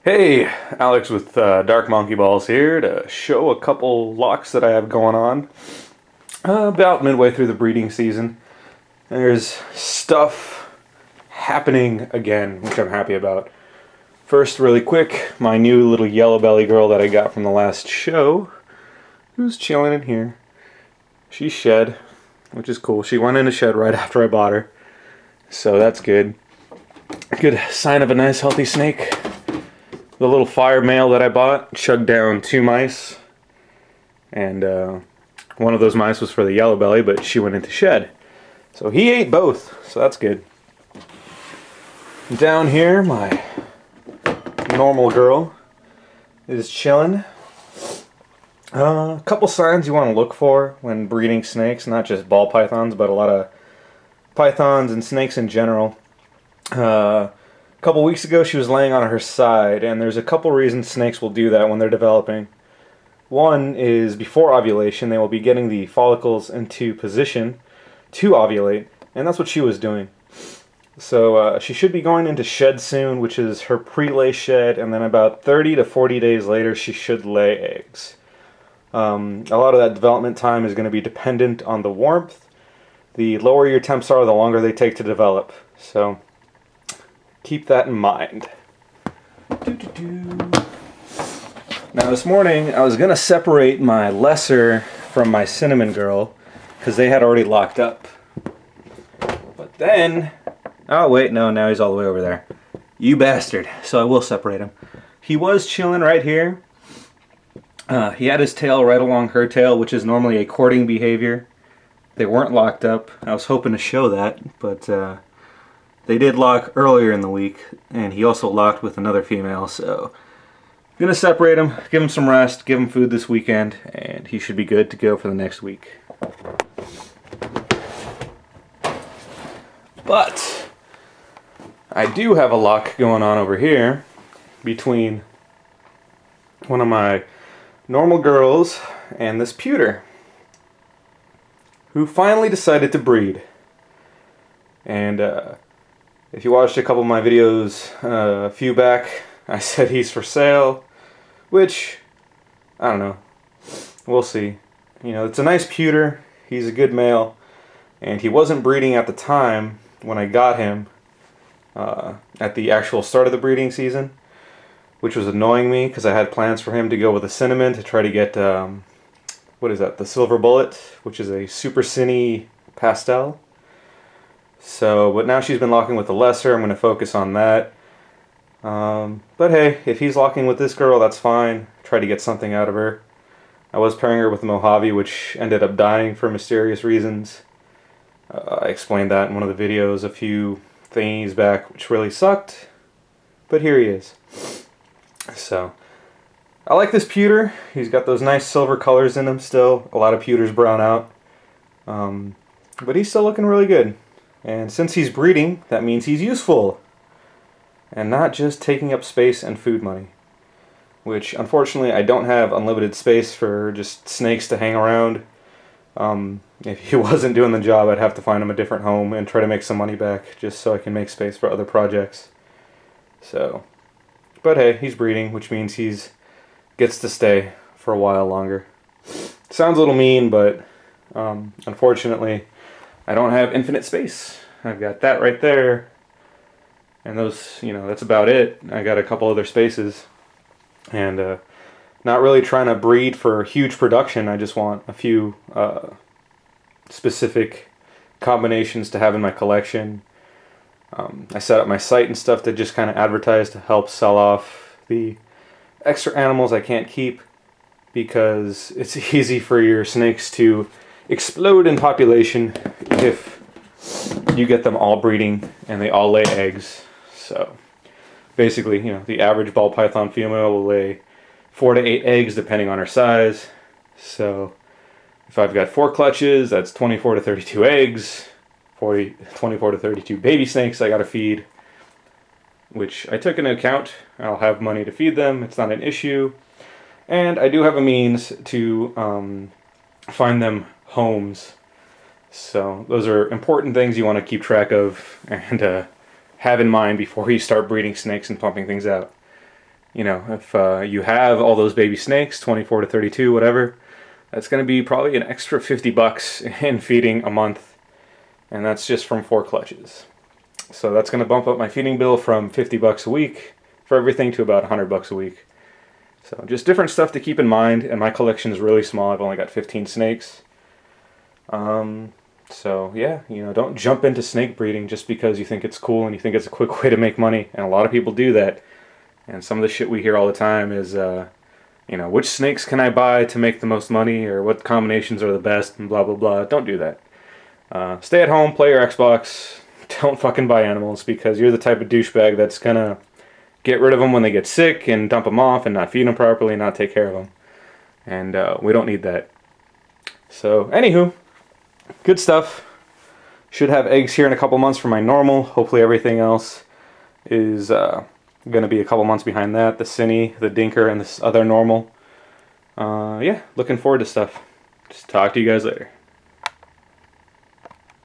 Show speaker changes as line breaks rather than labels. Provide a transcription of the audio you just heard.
Hey, Alex with Dark Monkey Balls here to show a couple locks that I have going on. About midway through the breeding season. There's stuff happening again, which I'm happy about. First, really quick, my new little yellow belly girl that I got from the last show, who's chilling in here. She shed, which is cool. She went in a shed right after I bought her, so that's good. Good sign of a nice healthy snake. The little fire male that I bought chugged down 2 mice, and one of those mice was for the yellow belly, but she went into shed. So he ate both, so that's good. Down here, my normal girl is chilling. A couple signs you want to look for when breeding snakes, not just ball pythons, but a lot of pythons and snakes in general. A couple weeks ago she was laying on her side, and there's a couple reasons snakes will do that when they're developing. One is before ovulation they will be getting the follicles into position to ovulate, and that's what she was doing. So she should be going into shed soon, which is her pre-lay shed, and then about 30 to 40 days later she should lay eggs. A lot of that development time is going to be dependent on the warmth. The lower your temps are, the longer they take to develop. So keep that in mind. Now this morning I was going to separate my lesser from my cinnamon girl because they had already locked up. But then, oh wait, no, now he's all the way over there. You bastard. So I will separate him. He was chilling right here. He had his tail right along her tail, which is normally a courting behavior. They weren't locked up. I was hoping to show that, but they did lock earlier in the week, and he also locked with another female, so I'm going to separate him, give him some rest, give him food this weekend, and he should be good to go for the next week. But I do have a lock going on over here between one of my normal girls and this pewter, who finally decided to breed. And if you watched a couple of my videos a few back, I said he's for sale, which, I don't know, we'll see. You know, it's a nice pewter, he's a good male, and he wasn't breeding at the time when I got him at the actual start of the breeding season, which was annoying me because I had plans for him to go with a cinnamon to try to get, what is that, the silver bullet, which is a super cine pastel. So, but now she's been locking with the lesser, I'm going to focus on that. But hey, if he's locking with this girl, that's fine. Try to get something out of her. I was pairing her with the Mojave, which ended up dying for mysterious reasons. I explained that in one of the videos a few thingies back, which really sucked. But here he is. So, I like this pewter. He's got those nice silver colors in him still. A lot of pewters brown out. But he's still looking really good. And since he's breeding, that means he's useful. And not just taking up space and food money. Which, unfortunately, I don't have unlimited space for just snakes to hang around. If he wasn't doing the job, I'd have to find him a different home and try to make some money back, just so I can make space for other projects. So, but hey, he's breeding, which means he's gets to stay for a while longer. Sounds a little mean, but unfortunately, I don't have infinite space. I've got that right there, and those, you know, that's about it. I got a couple other spaces, and not really trying to breed for huge production. I just want a few specific combinations to have in my collection. I set up my site and stuff to just kind of advertise to help sell off the extra animals I can't keep, because it's easy for your snakes to explode in population if you get them all breeding and they all lay eggs. So basically, you know, the average ball python female will lay 4 to 8 eggs depending on her size. So if I've got 4 clutches, that's 24 to 32 eggs. 24 to 32 baby snakes I gotta feed, which I took into account. I'll have money to feed them, it's not an issue. And I do have a means to find them homes. So those are important things you want to keep track of and have in mind before you start breeding snakes and pumping things out. You know, if you have all those baby snakes, 24 to 32, whatever, that's going to be probably an extra 50 bucks in feeding a month. And that's just from 4 clutches. So that's going to bump up my feeding bill from 50 bucks a week for everything to about 100 bucks a week. So just different stuff to keep in mind, and my collection is really small. I've only got 15 snakes. So yeah, you know, don't jump into snake breeding just because you think it's cool and you think it's a quick way to make money. And a lot of people do that. And some of the shit we hear all the time is, you know, which snakes can I buy to make the most money, or what combinations are the best, and blah blah blah. Don't do that. Stay at home, play your Xbox. Don't fucking buy animals, because you're the type of douchebag that's gonna get rid of them when they get sick and dump them off and not feed them properly and not take care of them. And we don't need that. So, anywho, good stuff. Should have eggs here in a couple months for my normal. Hopefully everything else is going to be a couple months behind that. The Cine, the Dinker, and this other normal. Yeah, looking forward to stuff. Just talk to you guys later.